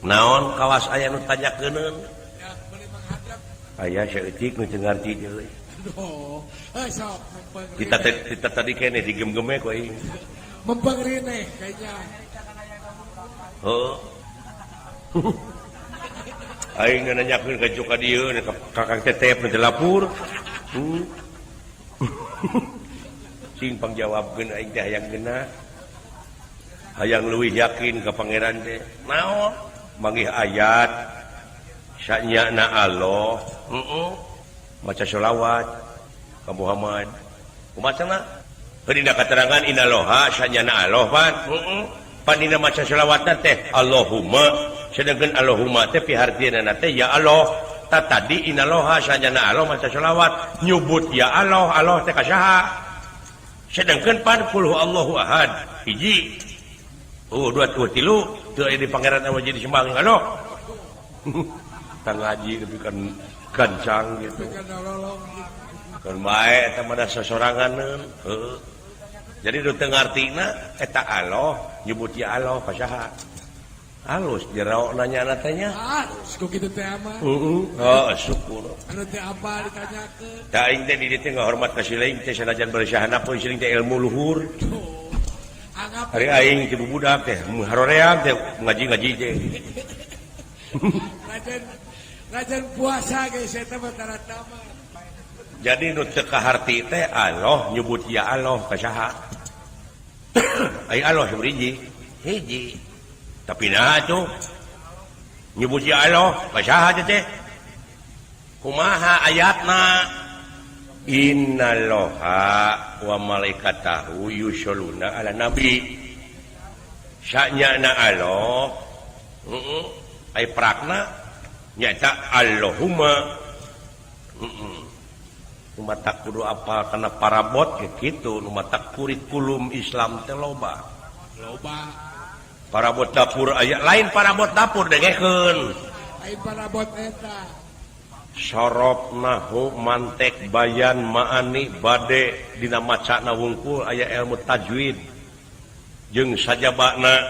naon kawas aya nu tanyakeun aya saeutik nu teu ngarti deui kita tadi kene digem-geme ku aing mempengrine kayaknya aing nanyakeun ka joka dieu ka Kakang Tetep nu lapur sing pangjawabkeun aing teh hayang geuna hayang leuwih yakin ka pangeran teh naon manggih ayat sanyana Allah maca sholawat ka Muhammad kumacana dina katerangan inaloha sanyana Allah pan dina maca sholawatna teh Allahumma sedangkan Allahumma teh pihartieunana teh ya Allah tadi inaloha sanyana Allah maca sholawat nyebut ya Allah Allah teh kasaha sedangkan pan qul huwallahu ahad hiji dua tilu teu aya di pangeran anu jadi sembah Allah tang ngaji tapi kan gancang gitu kan bae eta mah sasoranganeun jadi nu teu ngartina eta Allah nyebut ya Allah kasaha halus jero nanyana teh nya ku kitu teh mah syukur anu teh apa ditanyakeun da aing teh di dieu teh ngahormat ka sileing teh sanajan bersahana pun sileing teh ilmu luhur hari aing ti budak teh haroreang teh ngaji-ngaji teh rajan puasa geus eta mah tarata mah jadi nu teu kaharti teh Allah nyebut ya Allah kasaha ai Allah hiji tapi nah tuh nyebut ya Allah kasaha teh kumaha ayatna innallaha wa malaikatahu yusholluna ala nabi sanyana Allah ai prakna nyata Allahumma umatak kudu apa kana parabot kitu umatak kurikulum Islam teh loba parabot dapur aya lain parabot dapur dengekeun lain parabot eta sorop nahu mantek bayan maani bade dina macana wungkul aya ilmu tajwid jeung sajabana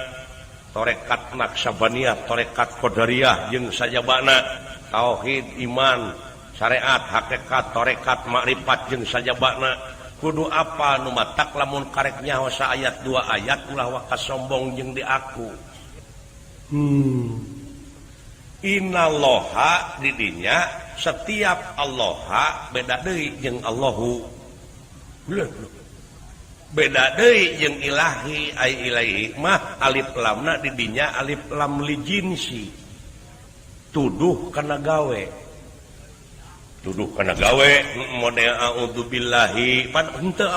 torekat naksabaniyah torekat qadariyah jeung sajabana tauhid iman syariat hakikat torekat makrifat jeung sajabana kudu apa nu matak lamun karek nyaho sa ayat 2 ayat ulah wakas sombong jeung di aku innallaha di dinya setiap Allaha beda deui jeung Allahu beda deui jeung ilahi ai ilahi mah alif lamna di dinya alif lam li jinsi tuduh kana gawe model a'udzubillahi pan henteu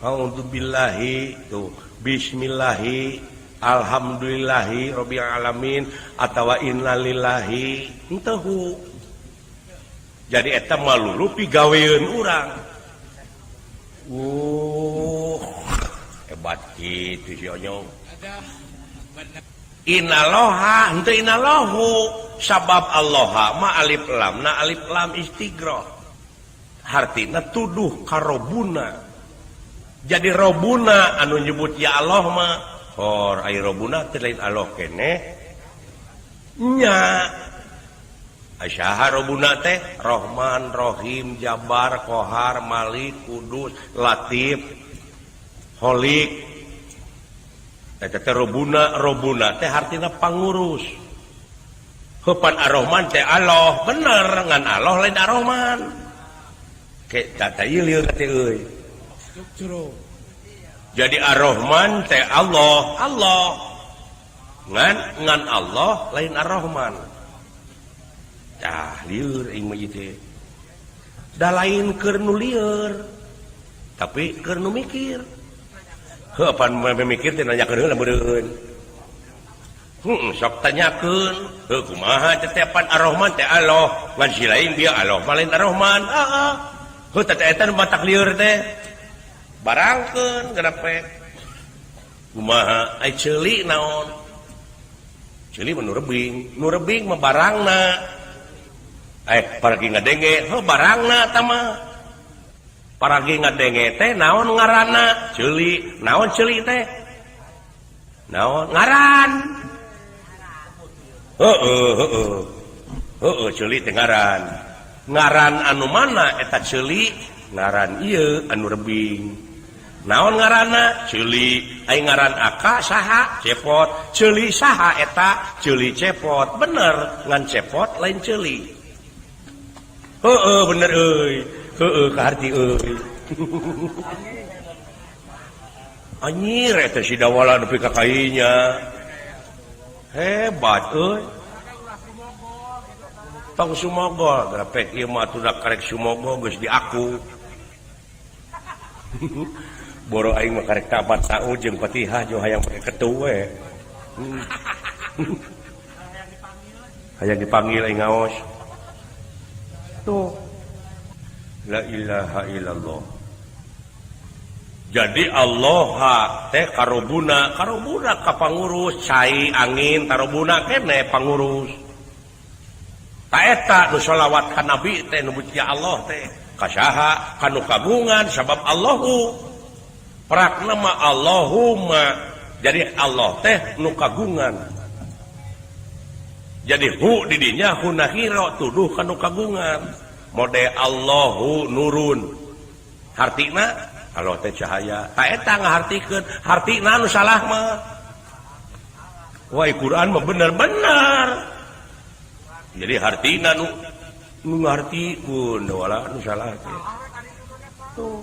a'udzubillahi tuh bismillahi alhamdulillahi rabbil alamin atawa innalillahi henteu jadi eta malulu pigaweun urang hebat kitu si onyong inaloha henteu inalahu sabab Allah ma alif lam na alif lam istighfar hartina tuduh karobuna jadi robuna anu nyebut ya Allah mah hor ai robuna teh lain Allah kene nya asyaha robuna teh Rahman Rahim Jabar Qahar Malik Kudus Latif Holik eta teh robuna teh hartina pangurus heupan Ar-Rahman teh Allah bener ngan Allah lain Ar-Rahman ke tata ieu lieur teh euy jadi Ar-Rahman teh Allah ngan Allah lain Ar-Rahman tah lieur aing mah teh da lain keur nu lieur tapi keur nu mikir heupan memikir teh nanyakeun heula meureun sok tanyakeun kumaha tetepan Ar-Rahman teh Allah ngan si lain dia Allah lain Ar-Rahman heuh teh eta nu batak lieur teh barangkeun garape kumaha ai ceuli naon ceuli mah nu rebing mah barangna paragi ngadenge barangna eta mah paragi ngadenge teh naon ngaranna ceuli naon ceuli teh naon ngaran ceuli teh ngaran anu mana eta ceuli ngaran ieu anu rebing naon ngaranna ceuli ai ngaran aka saha cepot ceuli saha eta ceuli cepot bener ngan cepot lain ceuli bener euy kaharti euy anjir eta si dawala nepi ka kainya hebat euy tong sumogo grapek ieu mah atuh karek sumogo geus di aku boro aing mah karek tabat tahu jeung Fatihah jo hayang pake ketu we hayang dipanggil aing ngaos tuh la ilaha illallah jadi Allah teh karobuna ka pangurus cai angin tarobuna kene pangurus ta eta nu sholawat ka nabi teh nu ya Allah teh kasaha kanu kagungan sabab Allahu prakna mah Allahumma jadi Allah teh nu kagungan jadi hu di dinya hunahiro tuduh kanu kagungan mode Allahu nurun hartina Allah teh cahaya ta eta ngahartikeun hartina nu salah mah wah Quran mah bener-bener jadi hartina nu ngartikeun wala nu salah teh tuh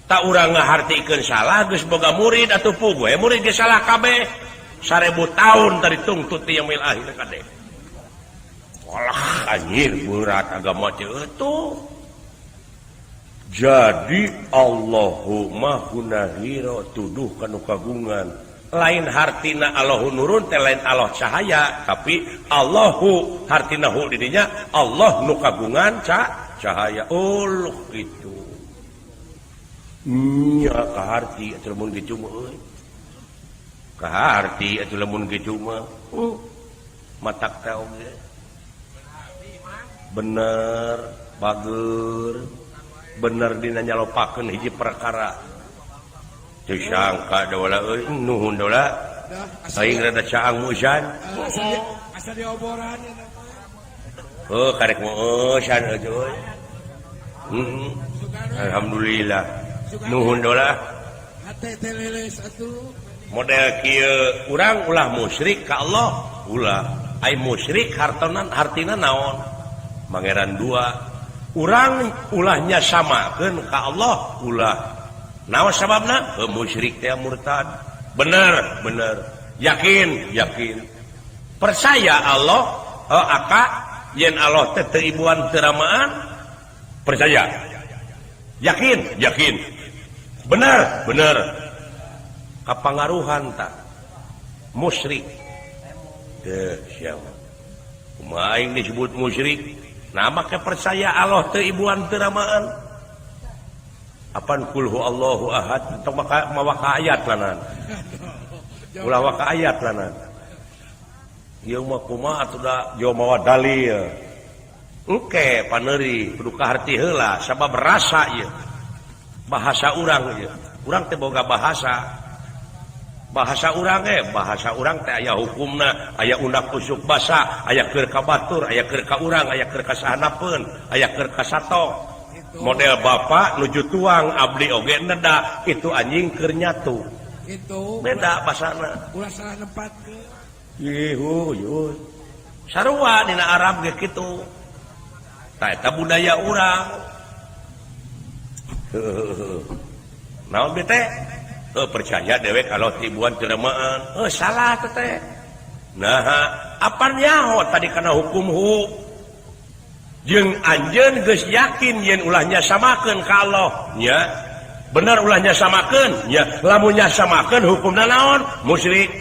tak urang ngahartikeun salah geus boga murid atuh puguh murid ge salah kabeh 1000 tahun tadi tungtut ti yaumil akhir kadeh walah anjir berat agama teh eueuh jadi Allahumma hunahira tuduh kanu kagungan lain hartina Allahu nurun teh lain Allah cahaya tapi Allahu hartina hu di dinya Allah nu kagungan cahaya gitu nya kaharti atuh lamun kitu mah euy kaharti atuh lamun kitu mah matak teh oge bener bager bener dina nyalopakeun hiji perkara teu sangka da wala euy nuhun da wala aing rada caang mujan asal dioboran karek moeuh san euy alhamdulillah nuhun da wala hate teh leles atuh model kieu urang ulah musyrik ka Allah ulah ai musyrik hartina naon mangeran dua urang ulahnya samakeun ka Allah ulah naon sababna musyrik teh murtad bener yakin percaya Allah aka yen Allah teh teu ibuan teu ramaan percaya yakin bener kapangaruhan tak musyrik teh siapa kumaha aing disebut musyrik nah make percaya Allah teu ibuan teu ramaan apan kulhu Allahu ahad tong mawa ka ayat lanan ulah wa ka ayat lanan ieu mah kumaha atuh da jauh mawa dalil engke paneuri kudu kaharti heula sabab rasa ieu bahasa urang ieu urang teh boga bahasa urang teh aya hukumna aya undak usuk basa aya keur ka batur aya keur ka urang aya keur ka sahanapeun aya keur ka sato model bapak nuju tuang abdi oge neda itu anjing keur nyatu itu beda basana ulah salah nempatkeun yuh sarua dina Arab ge kitu ta eta budaya urang naon bete percaya dewek kalau tibuan teramaan salah teh nah apa nyaho tadi kana hukum hu jeung anjeun geus yakin yen ulahnya samakeun ka Allah nya bener ulahnya samakeun nya lamunnya samakeun hukumna naon musyrik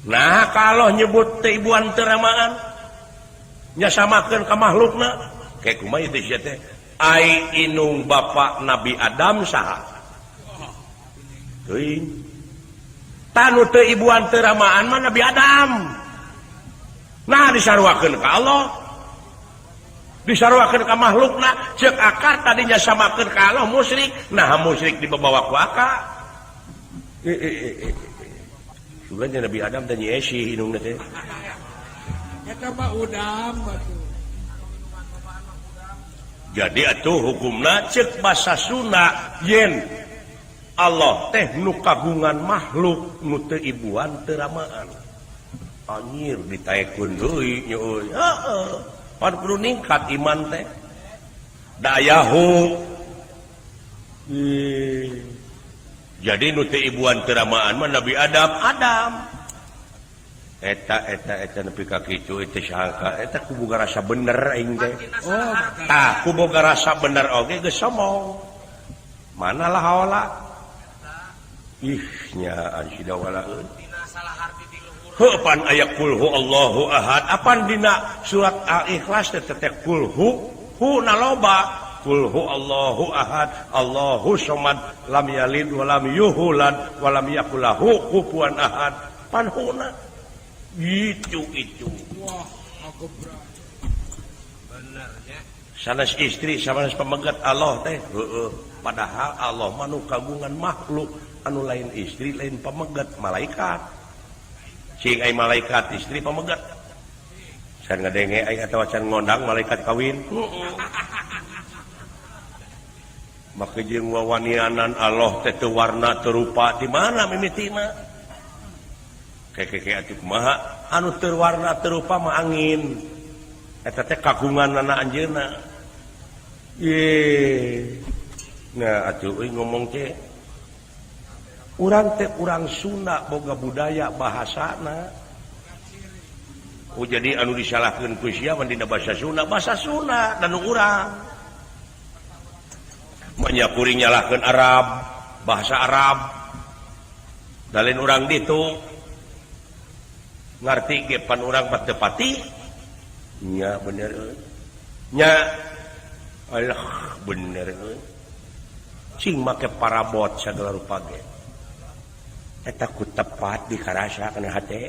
nah kalau nyebut tibuan teramaan nya samakeun ka makhlukna kayak kumaha teh sia teh ai inung bapak Nabi Adam saha tanu teu ibuan teu ramaan mah Nabi Adam nah disarwakeun ka Allah disarwakeun ka makhlukna ceuk akar tadinya samakeun ka Allah musyrik nah musyrik dibawa ku akal Sugan Nabi Adam dan Yesi hidungnya teh. Eta mah udam atuh. Jadi atuh hukumna cek basa Sunda yen Allah teh nu kagungan makhluk nu teu ibuan teu ramaan. Anjir ditaekeun deui nya euy. Heeh. Pan kudu ningkat iman teh. Dayahu. Jadi nu teu ibuan teu ramaan mah Nabi Adam. Eta nepi ka kitu eta sangka eta ku boga rasa bener aing teh. Oh, Tah ku boga rasa bener oge geus somong. Manalah haola. Ih nyaan si dawalaeun. Heuh pan aya qul huwallahu ahad. Apan dina surat Al-Ikhlas teh qul hu naloba. Qul huwallahu ahad. Allahu samad lam yalid wa lam yulad wa lam yakul lahu kufuwan ahad. Pan huna itu wah, aku berani. Benernya. sanes istri sanes pemegat Allah teh padahal Allah manu kagungan makhluk anu lain istri lain pemegat malaikat sing ai malaikat istri pemegat can ngadenge ai atawa can ngondang malaikat kawin maka jeung wawanianan Allah teh teu warna teu rupa di mana mimitina keke atuh kumaha anu teu warna teu rupa mah angin eta teh kagunganna anjeunna nah atuh euy ngomong teh urang teh urang Sunda boga budaya bahasana jadi anu disalahkeun ku sia mah dina bahasa Sunda dan urang manya kuring nyalahkeun Arab bahasa Arab dalin urang ditu ngarti ge pan urang mah teu pati nya bener nya alah bener cing make parabot sagala rupa ge eta ku tepat dikarasa kana hate